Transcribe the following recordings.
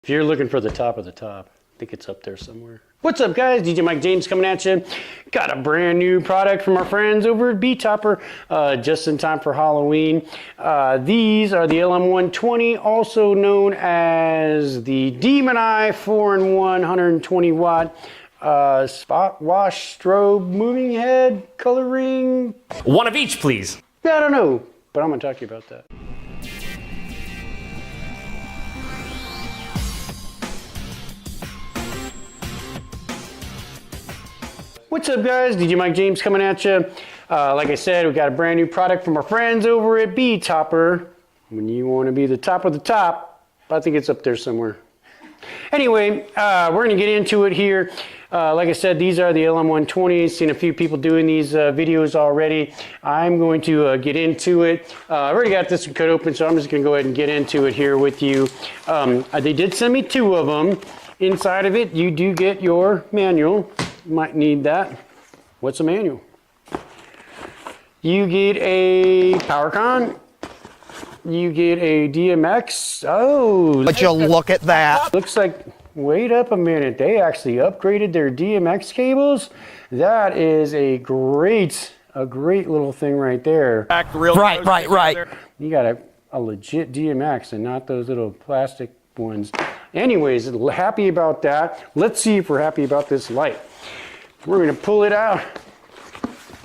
If you're looking for the top of the top, I think it's up there somewhere. What's up, guys? DJ Mike James coming at you. Got a brand new product from our friends over at Betopper, just in time for Halloween. These are the LM120, also known as the Demon Eye 4-in-1 120 watt spot wash strobe moving head coloring. One of each, please. I don't know, but I'm gonna talk to you about that. What's up, guys? DJ Mike James coming at you. Like I said, we got a brand new product from our friends over at Betopper. When you want to be the top of the top, I think it's up there somewhere. Anyway, we're going to get into it here. Like I said, these are the LM120s. Seen a few people doing these videos already. I'm going to get into it. I've already got this one cut open, so I'm just going to go ahead and get into it here with you. They did send me two of them. Inside of it, you do get your manual. Might need that. What's a manual? You get a power con. You get a DMX. Oh, but you'll look at that. Looks like, wait up a minute. They actually upgraded their DMX cables. That is a great little thing right there. Right. You got a legit DMX and not those little plastic ones. Anyways, happy about that. Let's see if we're happy about this light. We're going to pull it out.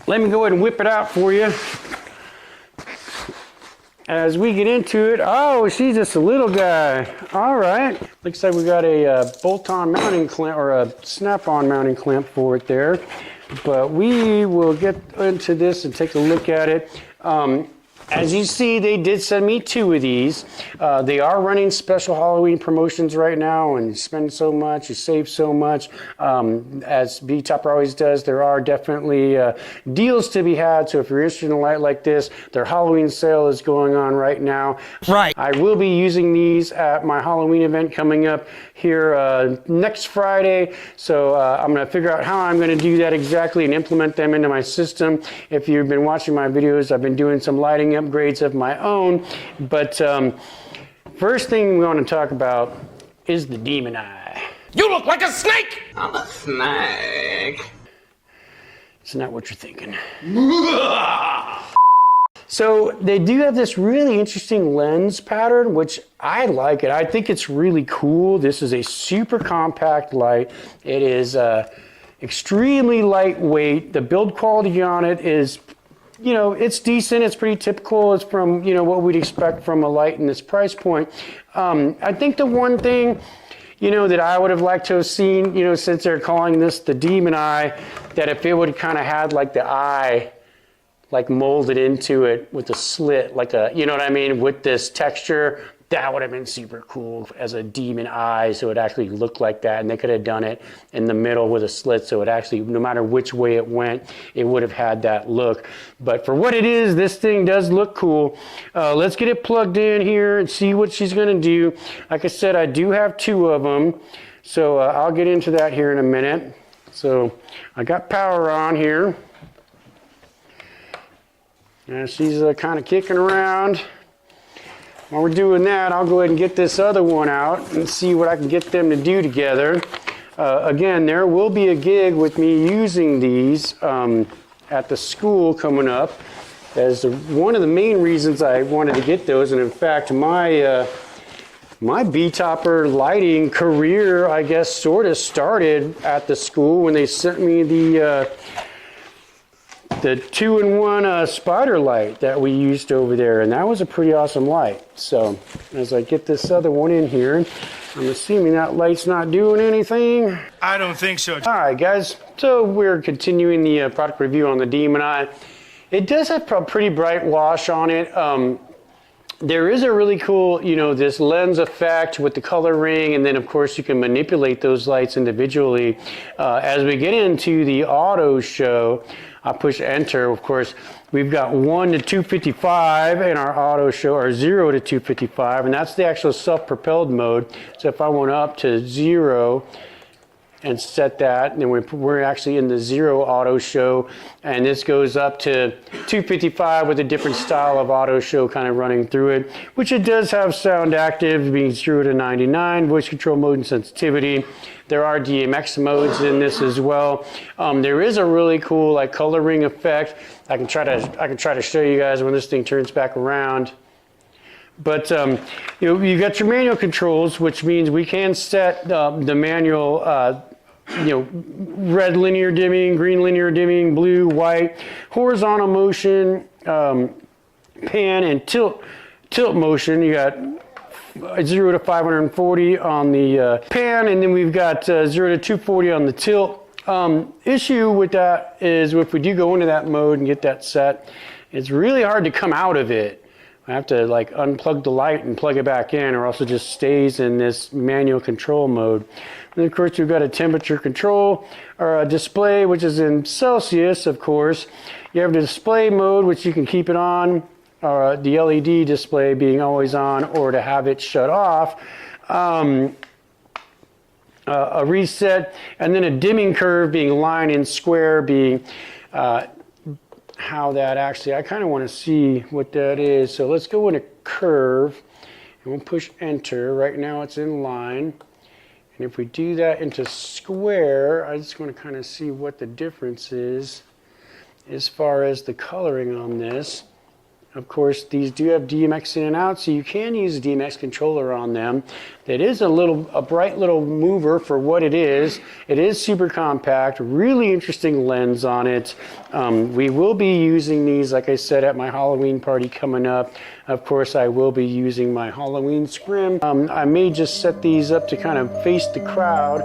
Let me go ahead and whip it out for you. As we get into it, oh, she's just a little guy. All right. Looks like we got a bolt-on mounting clamp or a snap-on mounting clamp for it there. But we will get into this and take a look at it. As you see, they did send me two of these. They are running special Halloween promotions right now, and you spend so much, you save so much. As Betopper always does, there are definitely deals to be had. So if you're interested in a light like this, their Halloween sale is going on right now. Right. I will be using these at my Halloween event coming up here next Friday. So I'm going to figure out how I'm going to do that exactly and implement them into my system. If you've been watching my videos, I've been doing some lighting upgrades of my own. But first thing we want to talk about is the Demon Eye. You look like a snake! I'm a snake. It's not what you're thinking. So they do have this really interesting lens pattern, which I like it. I think it's really cool. This is a super compact light. It is extremely lightweight. The build quality on it is, you know, it's decent. It's pretty typical. It's from, you know, what we'd expect from a light in this price point. I think the one thing, you know, that I would have liked to have seen, you know, since they're calling this the Demon Eye, that if it would kind of had like the eye like molded into it with a slit, like a, you know what I mean, with this texture, that would have been super cool as a demon eye, so it actually looked like that. And they could have done it in the middle with a slit, so it actually, no matter which way it went, it would have had that look. But for what it is, this thing does look cool. Let's get it plugged in here and see what she's gonna do. Like I said, I do have two of them, so I'll get into that here in a minute. So I got power on here. And she's kind of kicking around. While we're doing that, I'll go ahead and get this other one out and see what I can get them to do together. Again, there will be a gig with me using these at the school coming up. As one of the main reasons I wanted to get those, and in fact, my Betopper lighting career, I guess, sort of started at the school when they sent me the 2-in-1 spider light that we used over there, and that was a pretty awesome light. So as I get this other one in here, I'm assuming that light's not doing anything. I don't think so. All right, guys, so we're continuing the product review on the Demon Eye. It does have a pretty bright wash on it. There is a really cool, you know, this lens effect with the color ring, and then of course you can manipulate those lights individually. As we get into the auto show, I push enter. Of course, we've got 1 to 255 in our auto show, or 0 to 255, and that's the actual self-propelled mode. So if I went up to 0, and set that. And then we're actually in the 0 auto show, and this goes up to 255 with a different style of auto show kind of running through it, which it does have sound active, being 0 to 99, voice control mode and sensitivity. There are DMX modes in this as well. There is a really cool like coloring effect. I can try to show you guys when this thing turns back around. But you got your manual controls, which means we can set the manual, red linear dimming, green linear dimming, blue, white, horizontal motion, pan, and tilt motion. You got 0 to 540 on the pan, and then we've got 0 to 240 on the tilt. Issue with that is if we do go into that mode and get that set, it's really hard to come out of it. I have to like unplug the light and plug it back in, or else it just stays in this manual control mode. And of course, we've got a temperature control or a display, which is in Celsius, of course. You have the display mode, which you can keep it on, or the LED display being always on, or to have it shut off. A reset, and then a dimming curve being line and square being how that actually, I kind of want to see what that is. So let's go in a curve and we'll push enter. Right now it's in line. And if we do that into square, I just want to kind of see what the difference is as far as the coloring on this. Of course, these do have DMX in and out, so you can use a DMX controller on them. It is a bright little mover for what it is. It is super compact, really interesting lens on it. We will be using these, like I said, at my Halloween party coming up. Of course, I will be using my Halloween scrim. I may just set these up to kind of face the crowd.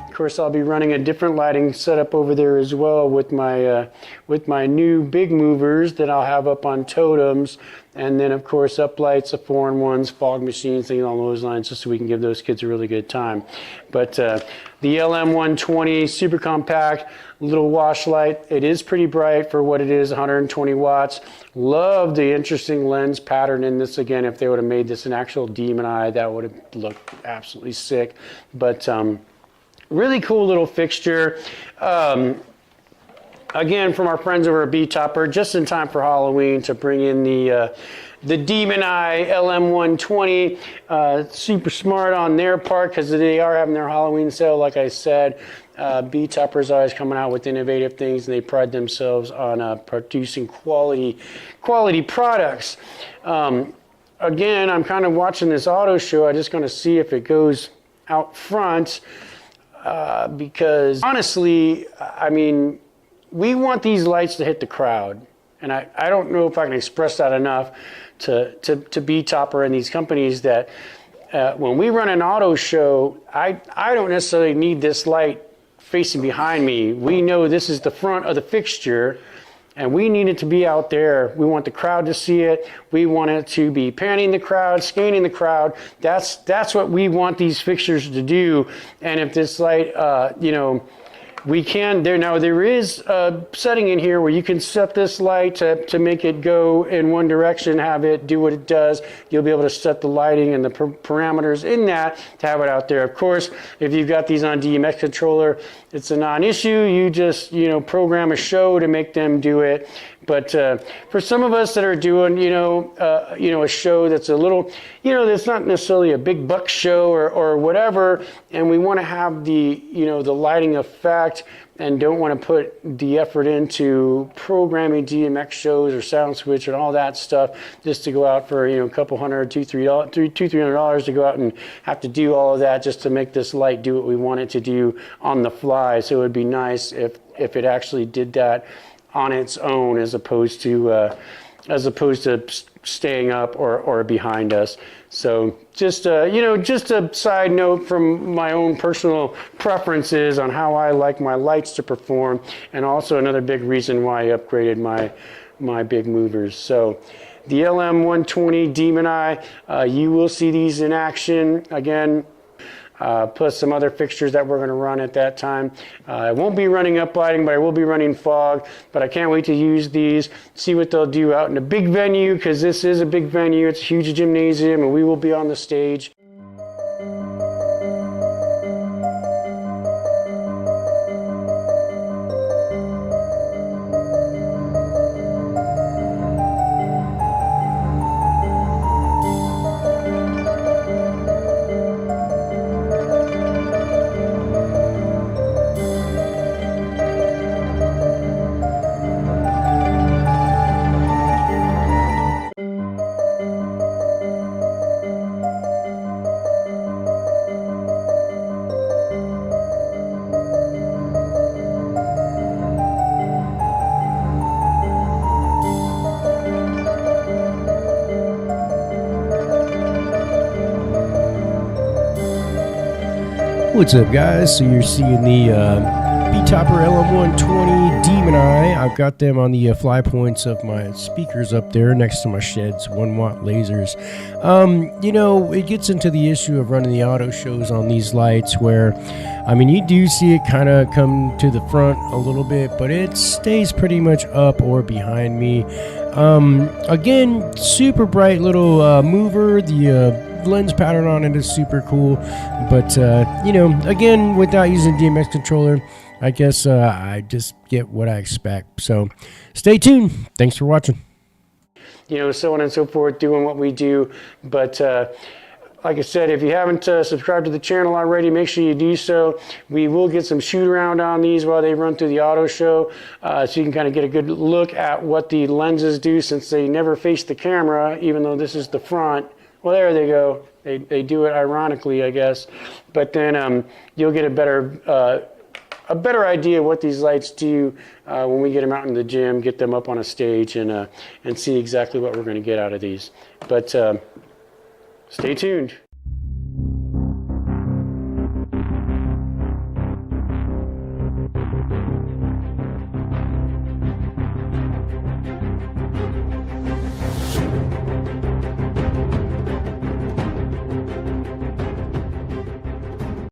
Of course, I'll be running a different lighting setup over there as well with my new big movers that I'll have up on totems, and then of course uplights, the 4-in-1s, fog machines, things along those lines, just so we can give those kids a really good time. But the LM120, super compact, little wash light. It is pretty bright for what it is, 120 watts. Love the interesting lens pattern in this. Again, if they would have made this an actual demon eye, that would have looked absolutely sick. But really cool little fixture. Again, from our friends over at Betopper, just in time for Halloween to bring in the Demon Eye LM120. Super smart on their part because they are having their Halloween sale, like I said. Betopper is always coming out with innovative things, and they pride themselves on producing quality products. Again, I'm kind of watching this auto show. I'm just going to see if it goes out front. Because honestly, I mean, we want these lights to hit the crowd. And I don't know if I can express that enough to Betopper and these companies that when we run an auto show, I don't necessarily need this light facing behind me. We know this is the front of the fixture, and we need it to be out there. We want the crowd to see it. We want it to be panning the crowd, scanning the crowd. That's what we want these fixtures to do. And if this light, we can, there is a setting in here where you can set this light to make it go in one direction, have it do what it does. You'll be able to set the lighting and the parameters in that to have it out there. Of course, if you've got these on DMX controller, it's a non-issue. You just, program a show to make them do it. But for some of us that are doing, a show that's a little, that's not necessarily a big buck show or whatever, and we want to have the, the lighting effect and don't want to put the effort into programming DMX shows or sound switch and all that stuff just to go out for, a couple hundred, $200-$300 to go out and have to do all of that just to make this light do what we want it to do on the fly. So it would be nice if it actually did that on its own as opposed to staying up or behind us. So just a side note from my own personal preferences on how I like my lights to perform, and also another big reason why I upgraded my big movers. So the LM120 Demon Eye, you will see these in action again, plus some other fixtures that we're going to run at that time. I won't be running uplighting, but I will be running fog. But I can't wait to use these, see what they'll do out in a big venue, because this is a big venue. It's a huge gymnasium, and we will be on the stage. What's up, guys? So you're seeing the Betopper LM120 Demon Eye. I've got them on the fly points of my speakers up there next to my shed's 1-watt lasers. You know, it gets into the issue of running the auto shows on these lights where, I mean, you do see it kind of come to the front a little bit, but it stays pretty much up or behind me. Again, super bright little mover. The lens pattern on it is super cool, but you know, again, without using DMX controller, I guess I just get what I expect. So stay tuned. Thanks for watching. You know, so on and so forth, doing what we do. But like I said, if you haven't subscribed to the channel already, make sure you do so. We will get some shoot around on these while they run through the auto show, so you can kind of get a good look at what the lenses do, since they never face the camera, even though this is the front. Well, there they go. They do it ironically, I guess. But then you'll get a better idea of what these lights do when we get them out in the gym, get them up on a stage, and see exactly what we're going to get out of these. But stay tuned.